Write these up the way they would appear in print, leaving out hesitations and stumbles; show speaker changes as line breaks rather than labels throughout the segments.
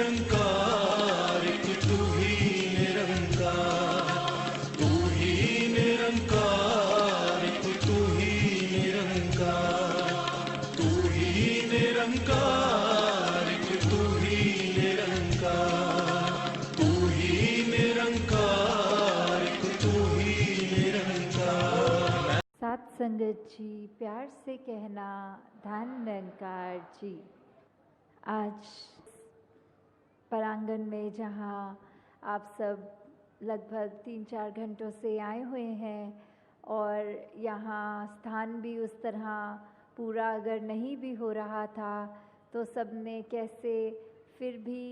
निरंकार, तू ही निरंकार, तू ही निरंकार, तू ही निरंकार, तू ही निरंकार, तू ही निरंकार, तू ही निरंकार, तू ही निरंकार।
साथ संगत जी, प्यार से कहना धन निरंकार जी। आज परांगण में जहाँ आप सब लगभग 3-4 घंटों से आए हुए हैं और यहाँ स्थान भी उस तरह पूरा अगर नहीं भी हो रहा था तो सबने कैसे फिर भी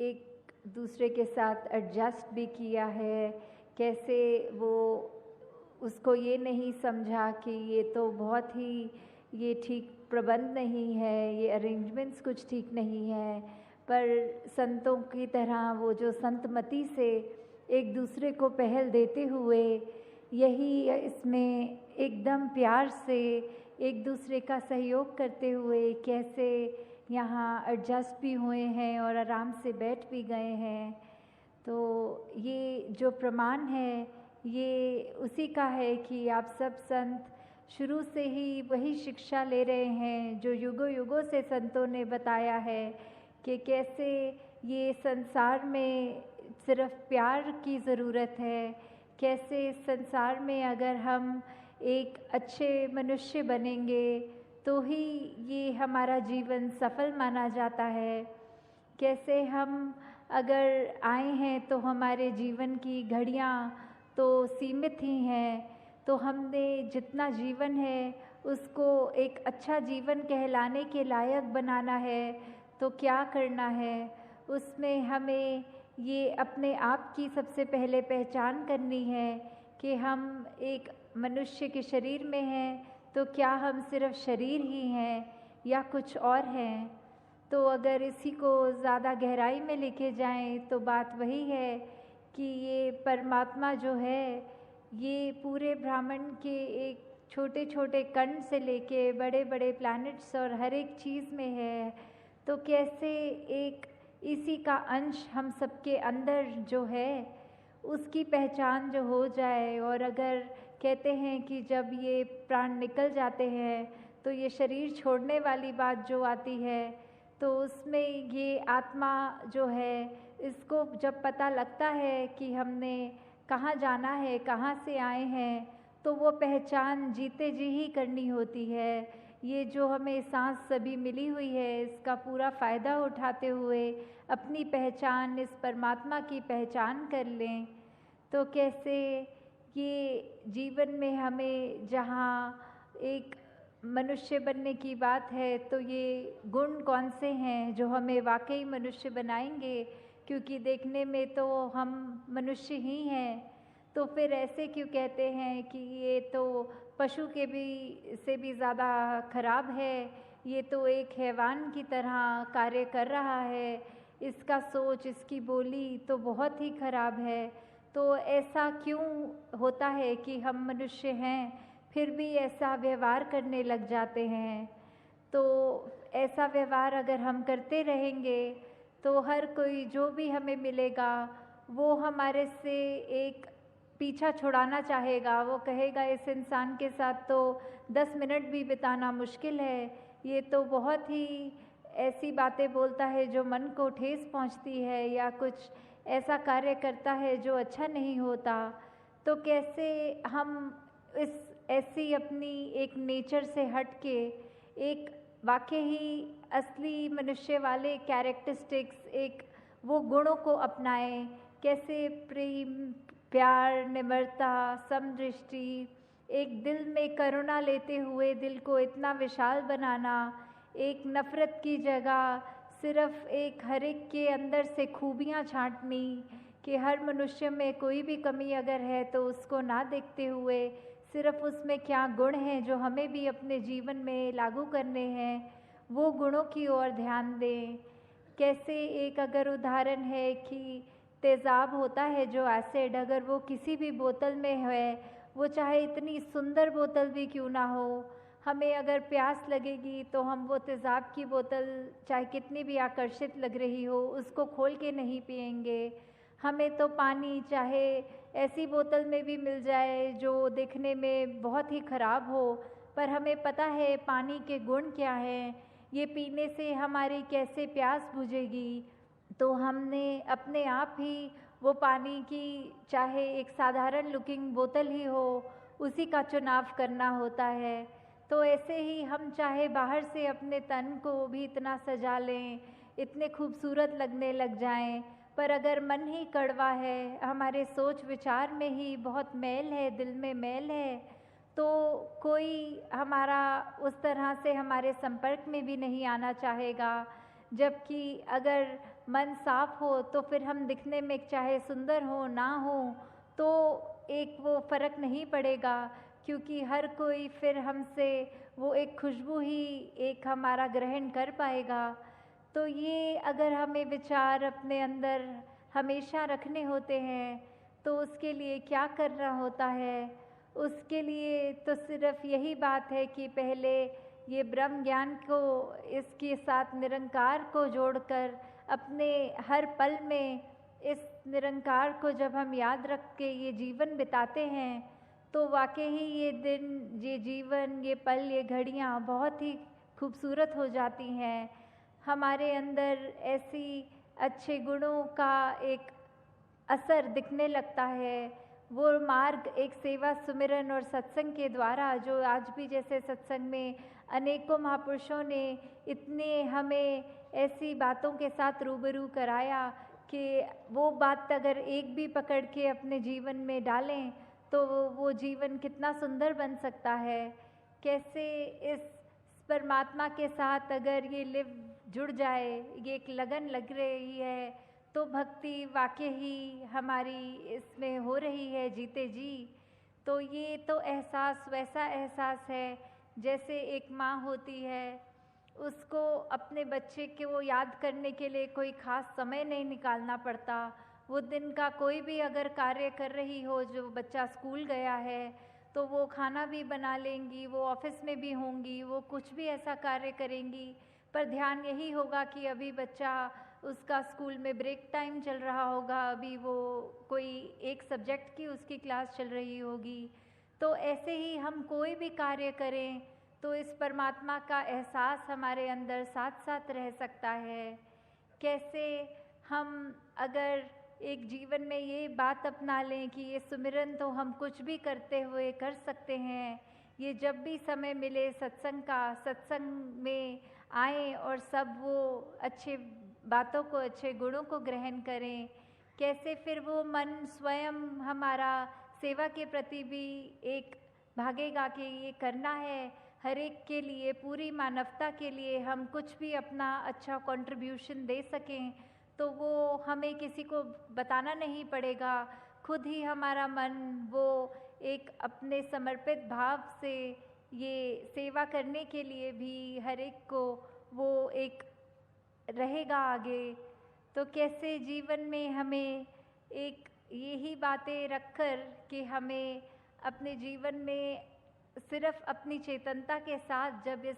एक दूसरे के साथ एडजस्ट भी किया है, कैसे वो उसको ये नहीं समझा कि ये तो बहुत ही ये ठीक प्रबंध नहीं है, ये अरेंजमेंट्स कुछ ठीक नहीं है, पर संतों की तरह वो जो संतमति से एक दूसरे को पहल देते हुए यही इसमें एकदम प्यार से एक दूसरे का सहयोग करते हुए कैसे यहाँ एडजस्ट भी हुए हैं और आराम से बैठ भी गए हैं। तो ये जो प्रमाण है ये उसी का है कि आप सब संत शुरू से ही वही शिक्षा ले रहे हैं जो युगों युगों से संतों ने बताया है कि कैसे ये संसार में सिर्फ प्यार की ज़रूरत है, कैसे संसार में अगर हम एक अच्छे मनुष्य बनेंगे तो ही ये हमारा जीवन सफल माना जाता है, कैसे हम अगर आए हैं तो हमारे जीवन की घड़ियाँ तो सीमित ही हैं, तो हमने जितना जीवन है उसको एक अच्छा जीवन कहलाने के लायक बनाना है तो क्या करना है, उसमें हमें ये अपने आप की सबसे पहले पहचान करनी है कि हम एक मनुष्य के शरीर में हैं तो क्या हम सिर्फ शरीर ही हैं या कुछ और हैं। तो अगर इसी को ज़्यादा गहराई में लेके जाएं तो बात वही है कि ये परमात्मा जो है ये पूरे ब्रह्मांड के एक छोटे छोटे कण से लेके बड़े बड़े प्लैनेट्स और हर एक चीज़ में है, तो कैसे एक इसी का अंश हम सबके अंदर जो है उसकी पहचान जो हो जाए। और अगर कहते हैं कि जब ये प्राण निकल जाते हैं तो ये शरीर छोड़ने वाली बात जो आती है तो उसमें ये आत्मा जो है इसको जब पता लगता है कि हमने कहाँ जाना है, कहाँ से आए हैं, तो वो पहचान जीते जी ही करनी होती है। ये जो हमें सांस सभी मिली हुई है इसका पूरा फ़ायदा उठाते हुए अपनी पहचान इस परमात्मा की पहचान कर लें। तो कैसे ये जीवन में हमें जहाँ एक मनुष्य बनने की बात है तो ये गुण कौन से हैं जो हमें वाकई मनुष्य बनाएंगे, क्योंकि देखने में तो हम मनुष्य ही हैं, तो फिर ऐसे क्यों कहते हैं कि ये तो पशु के भी से भी ज़्यादा खराब है, ये तो एक हैवान की तरह कार्य कर रहा है, इसका सोच इसकी बोली तो बहुत ही खराब है। तो ऐसा क्यों होता है कि हम मनुष्य हैं फिर भी ऐसा व्यवहार करने लग जाते हैं। तो ऐसा व्यवहार अगर हम करते रहेंगे तो हर कोई जो भी हमें मिलेगा वो हमारे से एक पीछा छुड़ाना चाहेगा, वो कहेगा इस इंसान के साथ तो 10 मिनट भी बिताना मुश्किल है, ये तो बहुत ही ऐसी बातें बोलता है जो मन को ठेस पहुंचती है या कुछ ऐसा कार्य करता है जो अच्छा नहीं होता। तो कैसे हम इस ऐसी अपनी एक नेचर से हट के एक वाकई ही असली मनुष्य वाले कैरेक्टरिस्टिक्स एक वो गुणों को अपनाएं, कैसे प्रेम, प्यार, निम्रता, समदृष्टि, एक दिल में करुणा लेते हुए दिल को इतना विशाल बनाना, एक नफ़रत की जगह सिर्फ एक हर एक के अंदर से खूबियाँ छांटनी कि हर मनुष्य में कोई भी कमी अगर है तो उसको ना देखते हुए सिर्फ उसमें क्या गुण हैं जो हमें भी अपने जीवन में लागू करने हैं, वो गुणों की ओर ध्यान दें। कैसे एक अगर उदाहरण है कि तेज़ाब होता है जो एसिड, अगर वो किसी भी बोतल में है, वो चाहे इतनी सुंदर बोतल भी क्यों ना हो, हमें अगर प्यास लगेगी तो हम वो तेज़ाब की बोतल चाहे कितनी भी आकर्षित लग रही हो उसको खोल के नहीं पिएंगे। हमें तो पानी चाहे ऐसी बोतल में भी मिल जाए जो देखने में बहुत ही ख़राब हो, पर हमें पता है पानी के गुण क्या हैं, ये पीने से हमारी कैसे प्यास बुझेगी। तो हमने अपने आप ही वो पानी की चाहे एक साधारण लुकिंग बोतल ही हो उसी का चुनाव करना होता है। तो ऐसे ही हम चाहे बाहर से अपने तन को भी इतना सजा लें, इतने खूबसूरत लगने लग जाएं, पर अगर मन ही कड़वा है, हमारे सोच विचार में ही बहुत मैल है, दिल में मैल है, तो कोई हमारा उस तरह से हमारे संपर्क में भी नहीं आना चाहेगा। जबकि अगर मन साफ हो तो फिर हम दिखने में चाहे सुंदर हो ना हो तो एक वो फ़र्क नहीं पड़ेगा, क्योंकि हर कोई फिर हमसे वो एक खुशबू ही एक हमारा ग्रहण कर पाएगा। तो ये अगर हमें विचार अपने अंदर हमेशा रखने होते हैं तो उसके लिए क्या करना होता है? उसके लिए तो सिर्फ यही बात है कि पहले ये ब्रह्म ज्ञान को इसके साथ निरंकार को जोड़कर अपने हर पल में इस निरंकार को जब हम याद रख के ये जीवन बिताते हैं तो वाकई ही ये दिन, ये जीवन, ये पल, ये घड़ियाँ बहुत ही खूबसूरत हो जाती हैं। हमारे अंदर ऐसी अच्छे गुणों का एक असर दिखने लगता है। वो मार्ग एक सेवा, सुमिरन और सत्संग के द्वारा, जो आज भी जैसे सत्संग में अनेकों महापुरुषों ने इतने हमें ऐसी बातों के साथ रूबरू कराया कि वो बात अगर एक भी पकड़ के अपने जीवन में डालें तो वो जीवन कितना सुंदर बन सकता है। कैसे इस परमात्मा के साथ अगर ये लिव जुड़ जाए, ये एक लगन लग रही है, तो भक्ति वाकई ही हमारी इसमें हो रही है जीते जी। तो ये तो एहसास वैसा एहसास है जैसे एक माँ होती है, उसको अपने बच्चे के वो याद करने के लिए कोई ख़ास समय नहीं निकालना पड़ता। वो दिन का कोई भी अगर कार्य कर रही हो, जो बच्चा स्कूल गया है तो वो खाना भी बना लेंगी, वो ऑफिस में भी होंगी, वो कुछ भी ऐसा कार्य करेंगी, पर ध्यान यही होगा कि अभी बच्चा, उसका स्कूल में ब्रेक टाइम चल रहा होगा, अभी वो कोई एक सब्जेक्ट की उसकी क्लास चल रही होगी। तो ऐसे ही हम कोई भी कार्य करें तो इस परमात्मा का एहसास हमारे अंदर साथ साथ रह सकता है। कैसे हम अगर एक जीवन में ये बात अपना लें कि ये सुमिरन तो हम कुछ भी करते हुए कर सकते हैं, ये जब भी समय मिले सत्संग का, सत्संग में आएँ और सब वो अच्छे बातों को, अच्छे गुणों को ग्रहण करें। कैसे फिर वो मन स्वयं हमारा सेवा के प्रति भी एक भागेगा कि ये करना है, हर एक के लिए, पूरी मानवता के लिए हम कुछ भी अपना अच्छा कंट्रीब्यूशन दे सकें, तो वो हमें किसी को बताना नहीं पड़ेगा। खुद ही हमारा मन वो एक अपने समर्पित भाव से ये सेवा करने के लिए भी हर एक को वो एक रहेगा आगे। तो कैसे जीवन में हमें एक यही बातें रखकर कि हमें अपने जीवन में सिर्फ अपनी चेतनता के साथ, जब इस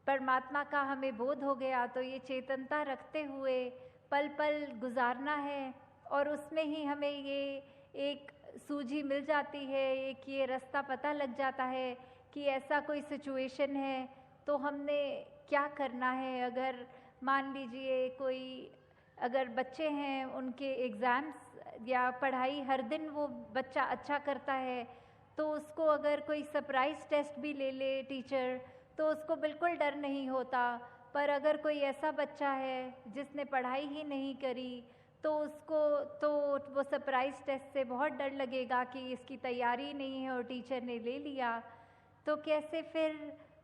परमात्मा का हमें बोध हो गया तो ये चेतनता रखते हुए पल पल गुजारना है, और उसमें ही हमें ये एक सूझी मिल जाती है, एक ये रास्ता पता लग जाता है कि ऐसा कोई सिचुएशन है तो हमने क्या करना है। अगर मान लीजिए कोई, अगर बच्चे हैं उनके एग्ज़ाम्स या पढ़ाई हर दिन वो बच्चा अच्छा करता है, तो उसको अगर कोई सरप्राइज़ टेस्ट भी ले ले टीचर तो उसको बिल्कुल डर नहीं होता। पर अगर कोई ऐसा बच्चा है जिसने पढ़ाई ही नहीं करी तो उसको तो वो सरप्राइज़ टेस्ट से बहुत डर लगेगा कि इसकी तैयारी नहीं है और टीचर ने ले लिया। तो कैसे फिर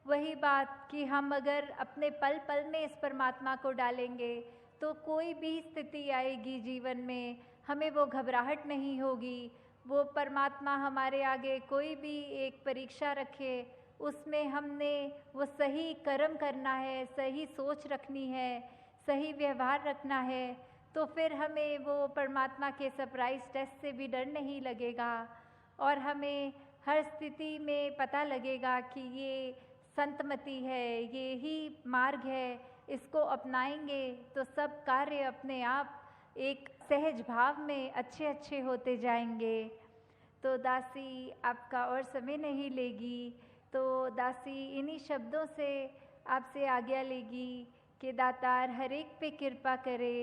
वही बात कि हम अगर अपने पल पल में इस परमात्मा को डालेंगे तो कोई भी स्थिति आएगी जीवन में, हमें वो घबराहट नहीं होगी। वो परमात्मा हमारे आगे कोई भी एक परीक्षा रखे, उसमें हमने वो सही कर्म करना है, सही सोच रखनी है, सही व्यवहार रखना है, तो फिर हमें वो परमात्मा के सरप्राइज़ टेस्ट से भी डर नहीं लगेगा। और हमें हर स्थिति में पता लगेगा कि ये संतमति है, ये ही मार्ग है, इसको अपनाएंगे तो सब कार्य अपने आप एक सहज भाव में अच्छे अच्छे होते जाएंगे। तो दासी आपका और समय नहीं लेगी, तो दासी इन्हीं शब्दों से आपसे आज्ञा लेगी कि दातार हर एक पे कृपा करे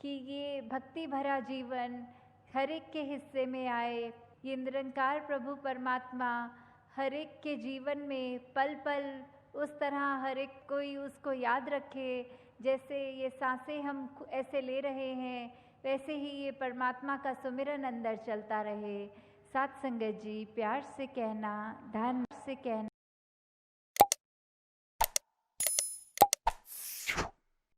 कि ये भक्ति भरा जीवन हर एक के हिस्से में आए। ये निरंकार प्रभु परमात्मा हर एक के जीवन में पल पल उस तरह हर एक कोई उसको याद रखे, जैसे ये सांसें हम ऐसे ले रहे हैं वैसे ही ये परमात्मा का सुमिरन अंदर चलता रहे। साथ संगत जी प्यार से कहना, ध्यान से कहना।